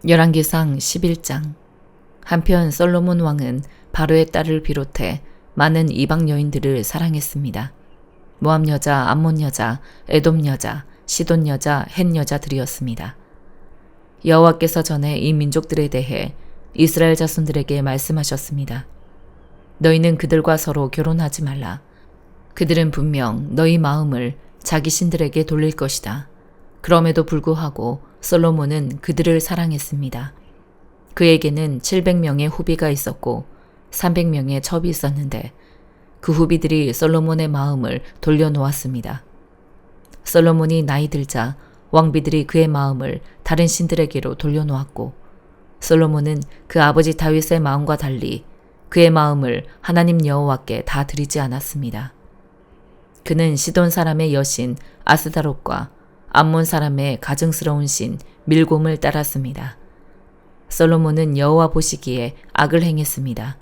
열왕기상 11장. 한편 솔로몬 왕은 바로의 딸을 비롯해 많은 이방 여인들을 사랑했습니다. 모압 여자, 암몬 여자, 에돔 여자, 시돈 여자, 헷 여자들이었습니다. 여호와께서 전에 이 민족들에 대해 이스라엘 자손들에게 말씀하셨습니다. 너희는 그들과 서로 결혼하지 말라. 그들은 분명 너희 마음을 자기 신들에게 돌릴 것이다. 그럼에도 불구하고 솔로몬은 그들을 사랑했습니다. 그에게는 700명의 후비가 있었고 300명의 첩이 있었는데 그 후비들이 솔로몬의 마음을 돌려놓았습니다. 솔로몬이 나이 들자 왕비들이 그의 마음을 다른 신들에게로 돌려놓았고 솔로몬은 그 아버지 다윗의 마음과 달리 그의 마음을 하나님 여호와께 다 드리지 않았습니다. 그는 시돈 사람의 여신 아스다롯과 암몬 사람의 가증스러운 신 밀곰을 따랐습니다. 솔로몬은 여호와 보시기에 악을 행했습니다.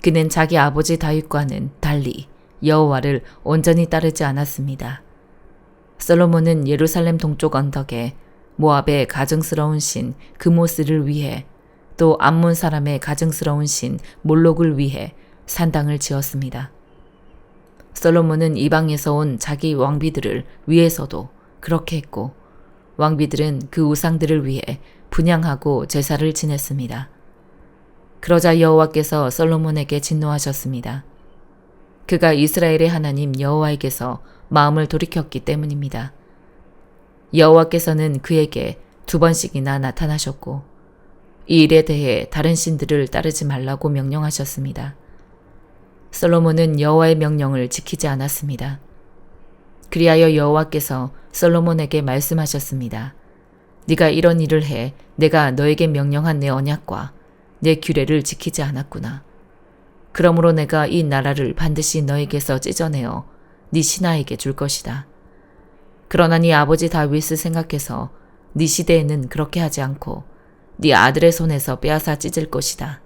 그는 자기 아버지 다윗과는 달리 여호와를 온전히 따르지 않았습니다. 솔로몬은 예루살렘 동쪽 언덕에 모압의 가증스러운 신 그모스를 위해 또 암몬 사람의 가증스러운 신 몰록을 위해 산당을 지었습니다. 솔로몬은 이방에서 온 자기 왕비들을 위해서도 그렇게 했고 왕비들은 그 우상들을 위해 분향하고 제사를 지냈습니다. 그러자 여호와께서 솔로몬에게 진노하셨습니다. 그가 이스라엘의 하나님 여호와에게서 마음을 돌이켰기 때문입니다. 여호와께서는 그에게 2번씩이나 나타나셨고 이 일에 대해 다른 신들을 따르지 말라고 명령하셨습니다. 솔로몬은 여호와의 명령을 지키지 않았습니다. 그리하여 여호와께서 솔로몬에게 말씀하셨습니다. 네가 이런 일을 해 내가 너에게 명령한 내 언약과 내 규례를 지키지 않았구나. 그러므로 내가 이 나라를 반드시 너에게서 찢어내어 네 신하에게 줄 것이다. 그러나 네 아버지 다윗을 생각해서 네 시대에는 그렇게 하지 않고 네 아들의 손에서 빼앗아 찢을 것이다.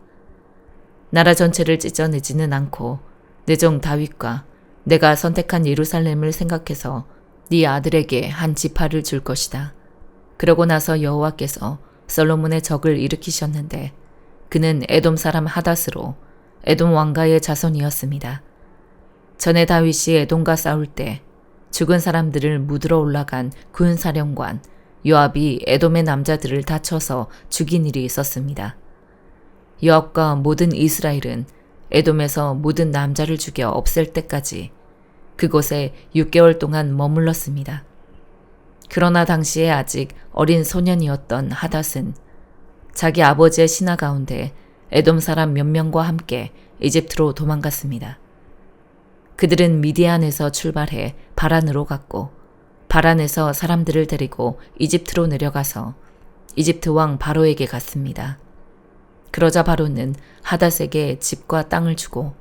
나라 전체를 찢어내지는 않고 내 종 다윗과 내가 선택한 예루살렘을 생각해서 네 아들에게 한 지파를 줄 것이다. 그러고 나서 여호와께서 솔로몬의 적을 일으키셨는데 그는 에돔 사람 하닷으로 에돔 왕가의 자손이었습니다. 전에 다윗이 에돔과 싸울 때 죽은 사람들을 묻으러 올라간 군사령관 요압이 에돔의 남자들을 다쳐서 죽인 일이 있었습니다. 요압과 모든 이스라엘은 에돔에서 모든 남자를 죽여 없앨 때까지 그곳에 6개월 동안 머물렀습니다. 그러나 당시에 아직 어린 소년이었던 하닷은 자기 아버지의 신하 가운데 에돔 사람 몇 명과 함께 이집트로 도망갔습니다. 그들은 미디안에서 출발해 바란으로 갔고 바란에서 사람들을 데리고 이집트로 내려가서 이집트 왕 바로에게 갔습니다. 그러자 바로는 하닷에게 집과 땅을 주고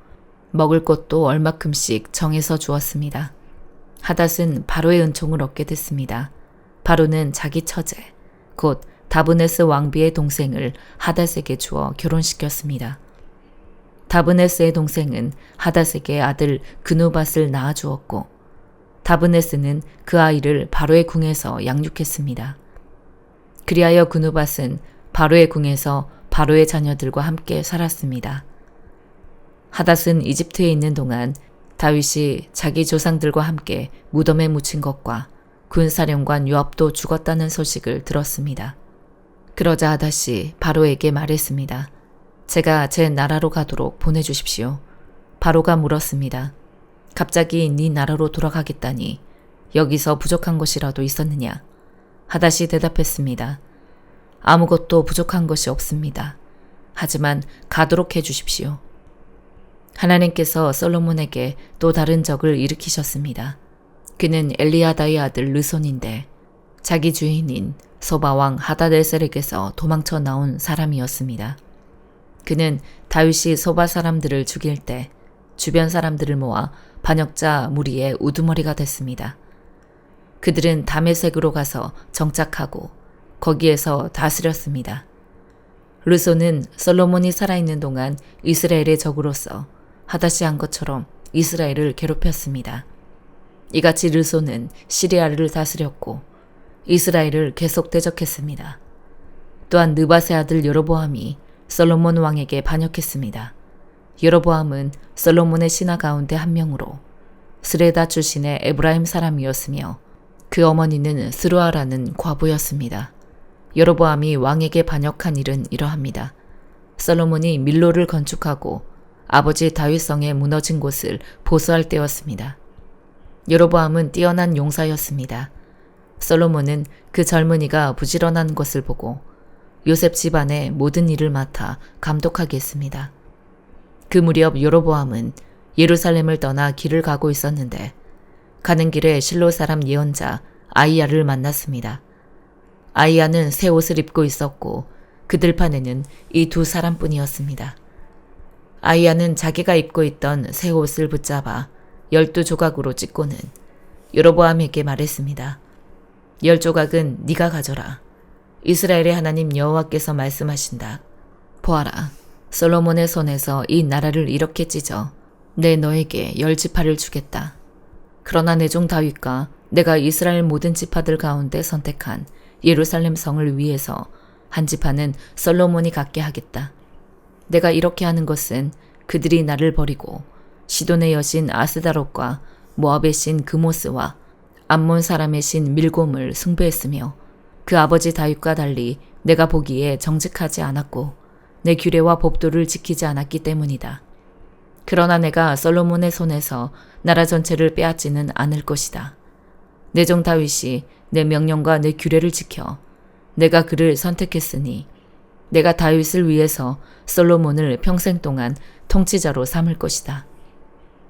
먹을 것도 얼마큼씩 정해서 주었습니다. 하닷은 바로의 은총을 얻게 됐습니다. 바로는 자기 처제, 곧 다브네스 왕비의 동생을 하닷에게 주어 결혼시켰습니다. 다브네스의 동생은 하닷에게 아들 그누밧을 낳아주었고 다브네스는 그 아이를 바로의 궁에서 양육했습니다. 그리하여 그누밧은 바로의 궁에서 바로의 자녀들과 함께 살았습니다. 하닷은 이집트에 있는 동안 다윗이 자기 조상들과 함께 무덤에 묻힌 것과 군사령관 요압도 죽었다는 소식을 들었습니다. 그러자 하닷이 바로에게 말했습니다. 제가 제 나라로 가도록 보내주십시오. 바로가 물었습니다. 갑자기 네 나라로 돌아가겠다니 여기서 부족한 것이라도 있었느냐? 하닷이 대답했습니다. 아무것도 부족한 것이 없습니다. 하지만 가도록 해주십시오. 하나님께서 솔로몬에게 또 다른 적을 일으키셨습니다. 그는 엘리야다의 아들 르손인데 자기 주인인 소바왕 하다데셀에게서 도망쳐 나온 사람이었습니다. 그는 다윗이 소바 사람들을 죽일 때 주변 사람들을 모아 반역자 무리의 우두머리가 됐습니다. 그들은 다메섹으로 가서 정착하고 거기에서 다스렸습니다. 르손은 솔로몬이 살아있는 동안 이스라엘의 적으로서 하닷이 한 것처럼 이스라엘을 괴롭혔습니다. 이같이 르손은 시리아를 다스렸고 이스라엘을 계속 대적했습니다. 또한 느밧의 아들 여로보암이 솔로몬 왕에게 반역했습니다. 여로보암은 솔로몬의 신하 가운데 한 명으로 스레다 출신의 에브라임 사람이었으며 그 어머니는 스루아라는 과부였습니다. 여로보암이 왕에게 반역한 일은 이러합니다. 솔로몬이 밀로를 건축하고 아버지 다윗성에 무너진 곳을 보수할 때였습니다. 여로보암은 뛰어난 용사였습니다. 솔로몬은 그 젊은이가 부지런한 것을 보고 요셉 집안의 모든 일을 맡아 감독하게 했습니다. 그 무렵 여로보암은 예루살렘을 떠나 길을 가고 있었는데 가는 길에 실로 사람 예언자 아이야를 만났습니다. 아이야는 새 옷을 입고 있었고 그 들판에는 이 두 사람뿐이었습니다. 아이야는 자기가 입고 있던 새 옷을 붙잡아 12조각으로 찢고는 여로보암에게 말했습니다. 10조각은 네가 가져라. 이스라엘의 하나님 여호와께서 말씀하신다. 보아라. 솔로몬의 손에서 이 나라를 이렇게 찢어 내 너에게 10지파를 주겠다. 그러나 내 종 다윗과 내가 이스라엘 모든 지파들 가운데 선택한 예루살렘 성을 위해서 한 지파는 솔로몬이 갖게 하겠다. 내가 이렇게 하는 것은 그들이 나를 버리고 시돈의 여신 아스다롯과 모압의 신 그모스와 암몬 사람의 신 밀곰을 숭배했으며 그 아버지 다윗과 달리 내가 보기에 정직하지 않았고 내 규례와 법도를 지키지 않았기 때문이다. 그러나 내가 솔로몬의 손에서 나라 전체를 빼앗지는 않을 것이다. 내 종 다윗이 내 명령과 내 규례를 지켜 내가 그를 선택했으니 내가 다윗을 위해서 솔로몬을 평생 동안 통치자로 삼을 것이다.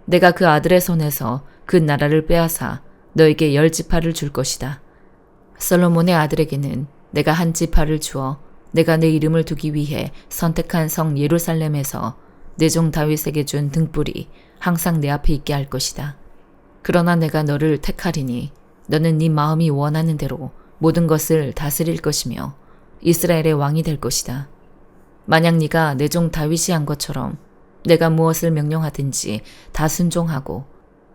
내가 그 아들의 손에서 그 나라를 빼앗아 너에게 10지파를 줄 것이다. 솔로몬의 아들에게는 내가 한 지파를 주어 내가 내 이름을 두기 위해 선택한 성 예루살렘에서 내 종 다윗에게 준 등불이 항상 내 앞에 있게 할 것이다. 그러나 내가 너를 택하리니 너는 네 마음이 원하는 대로 모든 것을 다스릴 것이며 이스라엘의 왕이 될 것이다. 만약 네가 내 종 다윗이 한 것처럼 내가 무엇을 명령하든지 다 순종하고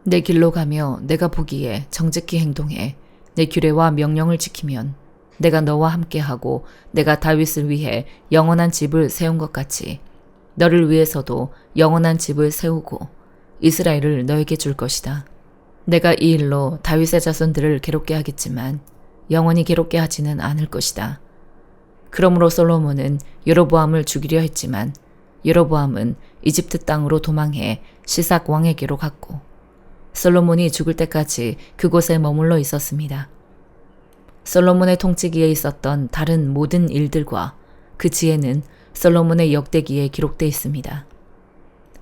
내 길로 가며 내가 보기에 정직히 행동해 내 규례와 명령을 지키면 내가 너와 함께하고 내가 다윗을 위해 영원한 집을 세운 것 같이 너를 위해서도 영원한 집을 세우고 이스라엘을 너에게 줄 것이다. 내가 이 일로 다윗의 자손들을 괴롭게 하겠지만 영원히 괴롭게 하지는 않을 것이다. 그러므로 솔로몬은 여로보암을 죽이려 했지만 여로보암은 이집트 땅으로 도망해 시삭 왕에게로 갔고 솔로몬이 죽을 때까지 그곳에 머물러 있었습니다. 솔로몬의 통치기에 있었던 다른 모든 일들과 그 지혜는 솔로몬의 역대기에 기록되어 있습니다.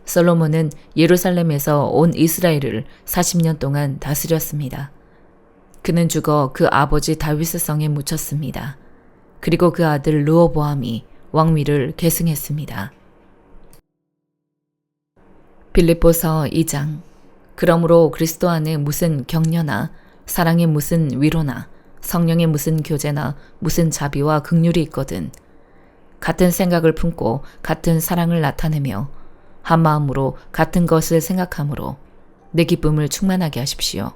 솔로몬은 예루살렘에서 온 이스라엘을 40년 동안 다스렸습니다. 그는 죽어 그 아버지 다윗의 성에 묻혔습니다. 그리고 그 아들 르호보암이 왕위를 계승했습니다. 빌립보서 2장. 그러므로 그리스도 안에 무슨 격려나 사랑에 무슨 위로나 성령의 무슨 교제나 무슨 자비와 긍휼이 있거든 같은 생각을 품고 같은 사랑을 나타내며 한 마음으로 같은 것을 생각함으로 내 기쁨을 충만하게 하십시오.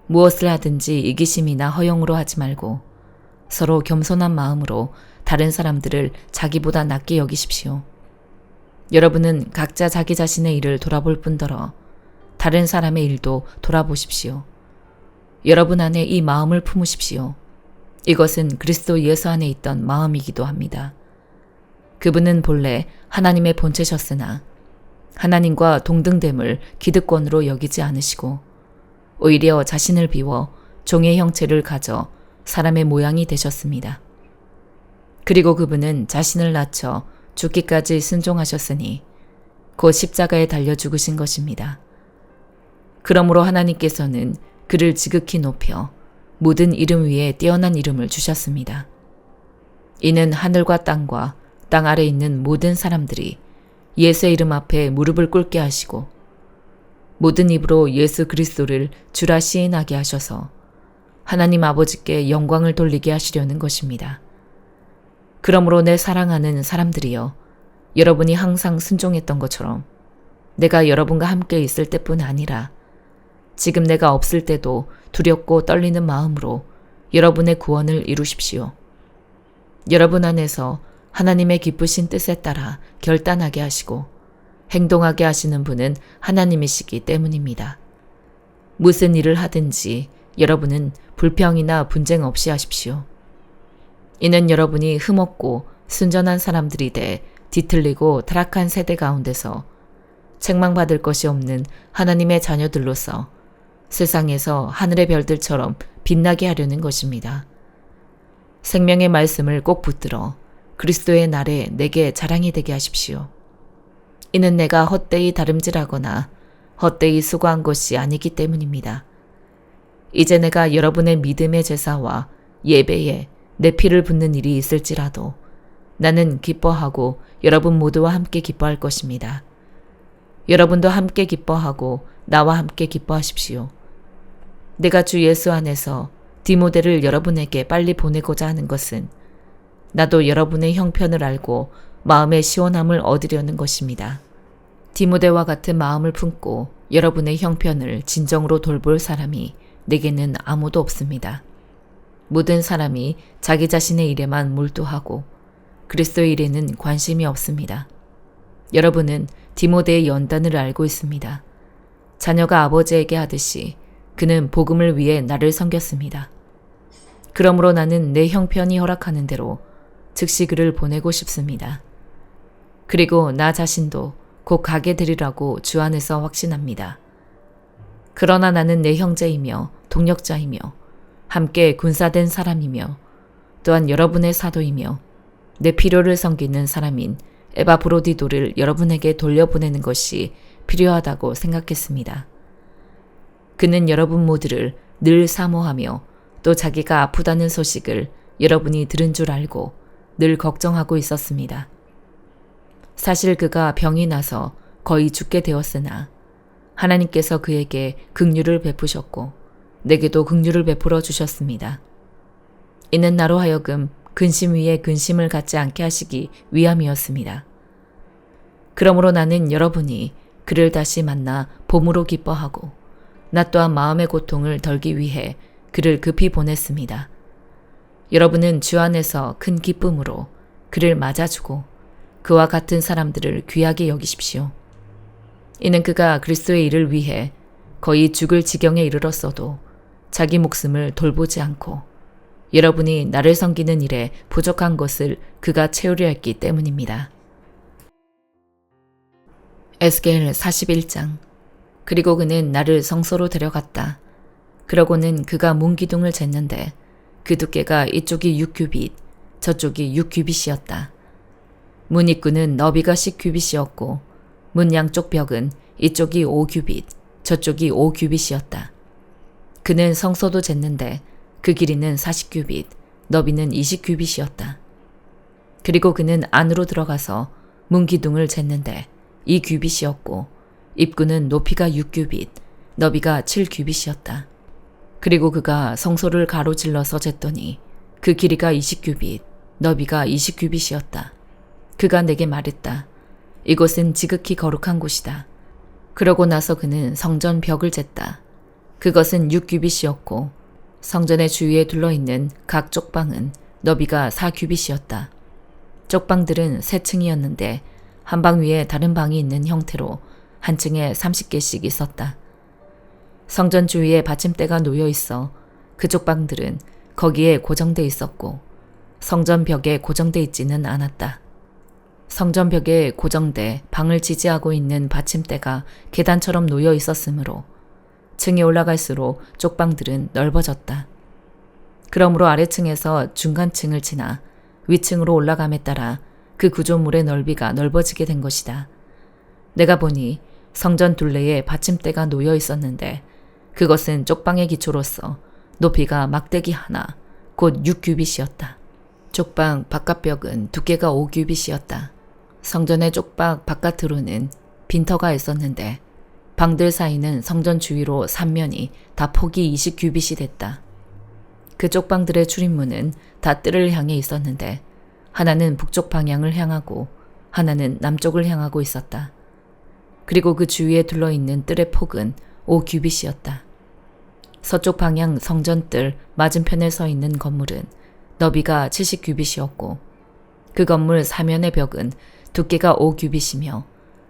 무엇을 하든지 이기심이나 허영으로 하지 말고 서로 겸손한 마음으로 다른 사람들을 자기보다 낮게 여기십시오. 여러분은 각자 자기 자신의 일을 돌아볼 뿐더러 다른 사람의 일도 돌아보십시오. 여러분 안에 이 마음을 품으십시오. 이것은 그리스도 예수 안에 있던 마음이기도 합니다. 그분은 본래 하나님의 본체셨으나 하나님과 동등됨을 기득권으로 여기지 않으시고 오히려 자신을 비워 종의 형체를 가져 사람의 모양이 되셨습니다. 그리고 그분은 자신을 낮춰 죽기까지 순종하셨으니 곧 십자가에 달려 죽으신 것입니다. 그러므로 하나님께서는 그를 지극히 높여 모든 이름 위에 뛰어난 이름을 주셨습니다. 이는 하늘과 땅과 땅 아래 있는 모든 사람들이 예수의 이름 앞에 무릎을 꿇게 하시고 모든 입으로 예수 그리스도를 주라 시인하게 하셔서 하나님 아버지께 영광을 돌리게 하시려는 것입니다. 그러므로 내 사랑하는 사람들이여, 여러분이 항상 순종했던 것처럼 내가 여러분과 함께 있을 때뿐 아니라 지금 내가 없을 때도 두렵고 떨리는 마음으로 여러분의 구원을 이루십시오. 여러분 안에서 하나님의 기쁘신 뜻에 따라 결단하게 하시고 행동하게 하시는 분은 하나님이시기 때문입니다. 무슨 일을 하든지 여러분은 불평이나 분쟁 없이 하십시오. 이는 여러분이 흠없고 순전한 사람들이 돼 뒤틀리고 타락한 세대 가운데서 책망받을 것이 없는 하나님의 자녀들로서 세상에서 하늘의 별들처럼 빛나게 하려는 것입니다. 생명의 말씀을 꼭 붙들어 그리스도의 날에 내게 자랑이 되게 하십시오. 이는 내가 헛되이 다름질하거나 헛되이 수고한 것이 아니기 때문입니다. 이제 내가 여러분의 믿음의 제사와 예배에 내 피를 붓는 일이 있을지라도 나는 기뻐하고 여러분 모두와 함께 기뻐할 것입니다. 여러분도 함께 기뻐하고 나와 함께 기뻐하십시오. 내가 주 예수 안에서 디모데를 여러분에게 빨리 보내고자 하는 것은 나도 여러분의 형편을 알고 마음의 시원함을 얻으려는 것입니다. 디모데와 같은 마음을 품고 여러분의 형편을 진정으로 돌볼 사람이 내게는 아무도 없습니다. 모든 사람이 자기 자신의 일에만 몰두하고 그리스도의 일에는 관심이 없습니다. 여러분은 디모데의 연단을 알고 있습니다. 자녀가 아버지에게 하듯이 그는 복음을 위해 나를 섬겼습니다. 그러므로 나는 내 형편이 허락하는 대로 즉시 그를 보내고 싶습니다. 그리고 나 자신도 곧 가게 되리라고 주 안에서 확신합니다. 그러나 나는 내 형제이며 동력자이며 함께 군사된 사람이며 또한 여러분의 사도이며 내 필요를 섬기는 사람인 에바브로디도를 여러분에게 돌려보내는 것이 필요하다고 생각했습니다. 그는 여러분 모두를 늘 사모하며 또 자기가 아프다는 소식을 여러분이 들은 줄 알고 늘 걱정하고 있었습니다. 사실 그가 병이 나서 거의 죽게 되었으나 하나님께서 그에게 긍휼을 베푸셨고 내게도 긍휼을 베풀어 주셨습니다. 이는 나로 하여금 근심 위에 근심을 갖지 않게 하시기 위함이었습니다. 그러므로 나는 여러분이 그를 다시 만나 봄으로 기뻐하고 나 또한 마음의 고통을 덜기 위해 그를 급히 보냈습니다. 여러분은 주 안에서 큰 기쁨으로 그를 맞아주고 그와 같은 사람들을 귀하게 여기십시오. 이는 그가 그리스도의 일을 위해 거의 죽을 지경에 이르렀어도 자기 목숨을 돌보지 않고 여러분이 나를 섬기는 일에 부족한 것을 그가 채우려 했기 때문입니다. 에스겔 41장. 그리고 그는 나를 성소로 데려갔다. 그러고는 그가 문 기둥을 쟀는데 그 두께가 이쪽이 6규빗, 저쪽이 6규빗이었다. 문 입구는 너비가 10규빗이었고 문 양쪽 벽은 이쪽이 5규빗, 저쪽이 5규빗이었다. 그는 성소도 쟀는데 그 길이는 40규빗, 너비는 20규빗이었다. 그리고 그는 안으로 들어가서 문 기둥을 쟀는데 2규빗이었고 입구는 높이가 6규빗, 너비가 7규빗이었다. 그리고 그가 성소를 가로질러서 쟀더니 그 길이가 20규빗, 너비가 20규빗이었다. 그가 내게 말했다. 이곳은 지극히 거룩한 곳이다. 그러고 나서 그는 성전 벽을 쟀다. 그것은 6규빗이었고 성전의 주위에 둘러있는 각 쪽방은 너비가 4규빗이었다. 쪽방들은 세 층이었는데 한 방 위에 다른 방이 있는 형태로 한 층에 30개씩 있었다. 성전 주위에 받침대가 놓여 있어 그쪽 방들은 거기에 고정돼 있었고 성전 벽에 고정돼 있지는 않았다. 성전 벽에 고정돼 방을 지지하고 있는 받침대가 계단처럼 놓여 있었으므로 층이 올라갈수록 쪽방들은 넓어졌다. 그러므로 아래층에서 중간층을 지나 위층으로 올라감에 따라 그 구조물의 넓이가 넓어지게 된 것이다. 내가 보니 성전 둘레에 받침대가 놓여 있었는데 그것은 쪽방의 기초로서 높이가 막대기 하나, 곧 6규빗이었다. 쪽방 바깥벽은 두께가 5규빗이었다. 성전의 쪽방 바깥으로는 빈터가 있었는데 방들 사이는 성전 주위로 3면이 다 폭이 20규빗이 됐다. 그 쪽방들의 출입문은 다 뜰을 향해 있었는데 하나는 북쪽 방향을 향하고 하나는 남쪽을 향하고 있었다. 그리고 그 주위에 둘러있는 뜰의 폭은 5규빗이었다. 서쪽 방향 성전뜰 맞은편에 서 있는 건물은 너비가 70규빗이었고 그 건물 사면의 벽은 두께가 5규빗이며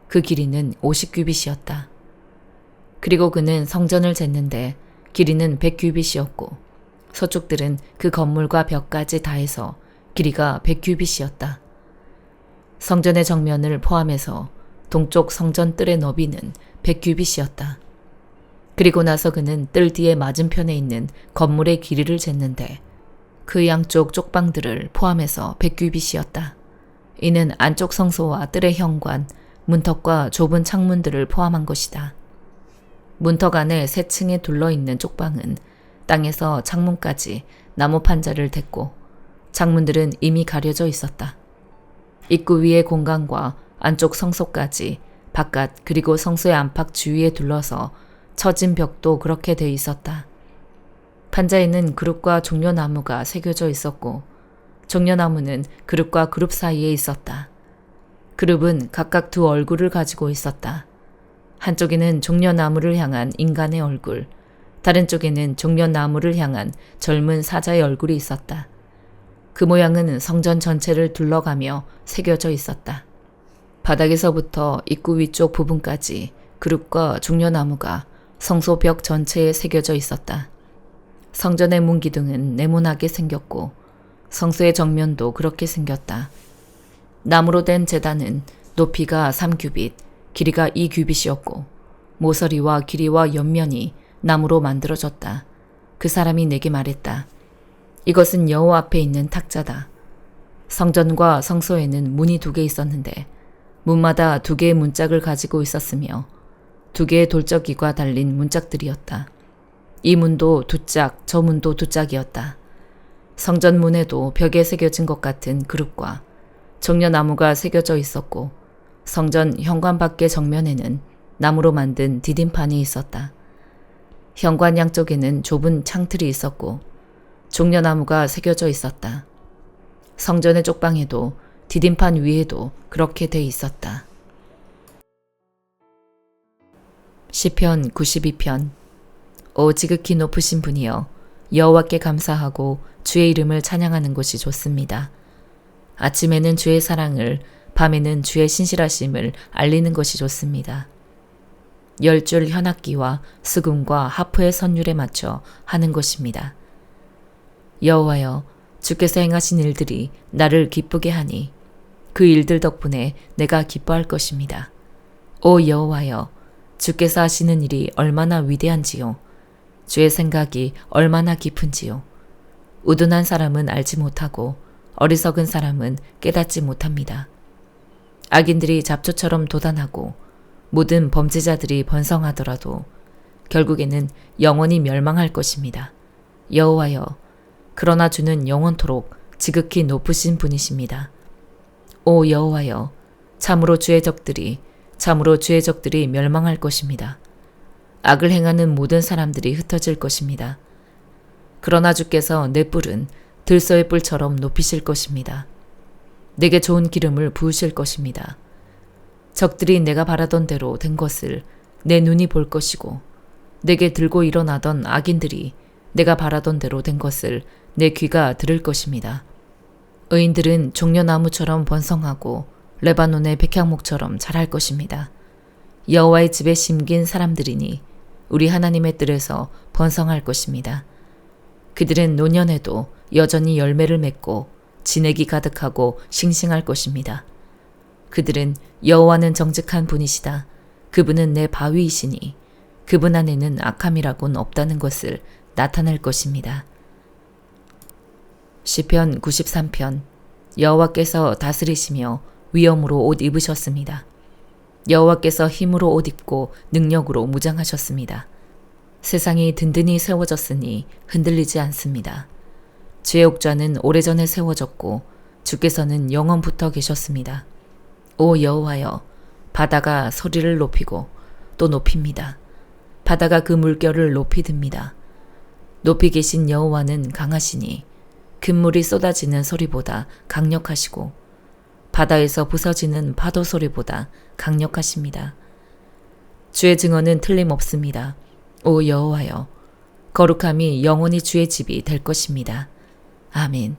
그 길이는 50규빗이었다. 그리고 그는 성전을 쟀는데 길이는 100규빗이었고 서쪽들은 그 건물과 벽까지 다해서 길이가 100규빗이었다. 성전의 정면을 포함해서 동쪽 성전 뜰의 너비는 100규빗이었다. 그리고 나서 그는 뜰 뒤에 맞은편에 있는 건물의 길이를 쟀는데 그 양쪽 쪽방들을 포함해서 100규빗이었다. 이는 안쪽 성소와 뜰의 현관, 문턱과 좁은 창문들을 포함한 것이다. 문턱 안에 세 층에 둘러있는 쪽방은 땅에서 창문까지 나무 판자를 댔고 창문들은 이미 가려져 있었다. 입구 위의 공간과 안쪽 성소까지 바깥 그리고 성소의 안팎 주위에 둘러서 처진 벽도 그렇게 돼 있었다. 판자에는 그룹과 종려나무가 새겨져 있었고 종려나무는 그룹과 그룹 사이에 있었다. 그룹은 각각 두 얼굴을 가지고 있었다. 한쪽에는 종려나무를 향한 인간의 얼굴, 다른 쪽에는 종려나무를 향한 젊은 사자의 얼굴이 있었다. 그 모양은 성전 전체를 둘러가며 새겨져 있었다. 바닥에서부터 입구 위쪽 부분까지 그룹과 종려나무가 성소 벽 전체에 새겨져 있었다. 성전의 문기둥은 네모나게 생겼고 성소의 정면도 그렇게 생겼다. 나무로 된 제단은 높이가 3규빗, 길이가 2규빗이었고 모서리와 길이와 옆면이 나무로 만들어졌다. 그 사람이 내게 말했다. 이것은 여호와 앞에 있는 탁자다. 성전과 성소에는 문이 2개 있었는데 문마다 2개의 문짝을 가지고 있었으며 2개의 돌적이가 달린 문짝들이었다. 이 문도 2짝, 저 문도 2짝이었다. 성전 문에도 벽에 새겨진 것 같은 그룹과 종려나무가 새겨져 있었고 성전 현관 밖의 정면에는 나무로 만든 디딤판이 있었다. 현관 양쪽에는 좁은 창틀이 있었고 종려나무가 새겨져 있었다. 성전의 쪽방에도 디딤판 위에도 그렇게 돼 있었다. 시편 92편. 오 지극히 높으신 분이여, 여호와께 감사하고 주의 이름을 찬양하는 것이 좋습니다. 아침에는 주의 사랑을, 밤에는 주의 신실하심을 알리는 것이 좋습니다. 10줄 현악기와 수금과 하프의 선율에 맞춰 하는 것입니다. 여호와여, 주께서 행하신 일들이 나를 기쁘게 하니 그 일들 덕분에 내가 기뻐할 것입니다. 오 여호와여, 주께서 하시는 일이 얼마나 위대한지요. 주의 생각이 얼마나 깊은지요. 우둔한 사람은 알지 못하고 어리석은 사람은 깨닫지 못합니다. 악인들이 잡초처럼 도단하고 모든 범죄자들이 번성하더라도 결국에는 영원히 멸망할 것입니다. 여호와여, 그러나 주는 영원토록 지극히 높으신 분이십니다. 오 여호와여, 참으로 주의 적들이 멸망할 것입니다. 악을 행하는 모든 사람들이 흩어질 것입니다. 그러나 주께서 내 뿔은 들소의 뿔처럼 높이실 것입니다. 내게 좋은 기름을 부으실 것입니다. 적들이 내가 바라던 대로 된 것을 내 눈이 볼 것이고 내게 들고 일어나던 악인들이 내가 바라던 대로 된 것을 내 귀가 들을 것입니다. 의인들은 종려나무처럼 번성하고 레바논의 백향목처럼 자랄 것입니다. 여호와의 집에 심긴 사람들이니 우리 하나님의 뜰에서 번성할 것입니다. 그들은 노년에도 여전히 열매를 맺고 진액이 가득하고 싱싱할 것입니다. 그들은 여호와는 정직한 분이시다. 그분은 내 바위이시니 그분 안에는 악함이라고는 없다는 것을 나타낼 것입니다. 시편 93편. 여호와께서 다스리시며 위엄으로 옷 입으셨습니다. 여호와께서 힘으로 옷 입고 능력으로 무장하셨습니다. 세상이 든든히 세워졌으니 흔들리지 않습니다. 주의 옥좌는 오래전에 세워졌고 주께서는 영원부터 계셨습니다. 오 여호와여, 바다가 소리를 높이고 또 높입니다. 바다가 그 물결을 높이 듭니다. 높이 계신 여호와는 강하시니 금물이 쏟아지는 소리보다 강력하시고 바다에서 부서지는 파도 소리보다 강력하십니다. 주의 증언은 틀림없습니다. 오 여호와여, 거룩함이 영원히 주의 집이 될 것입니다. 아멘.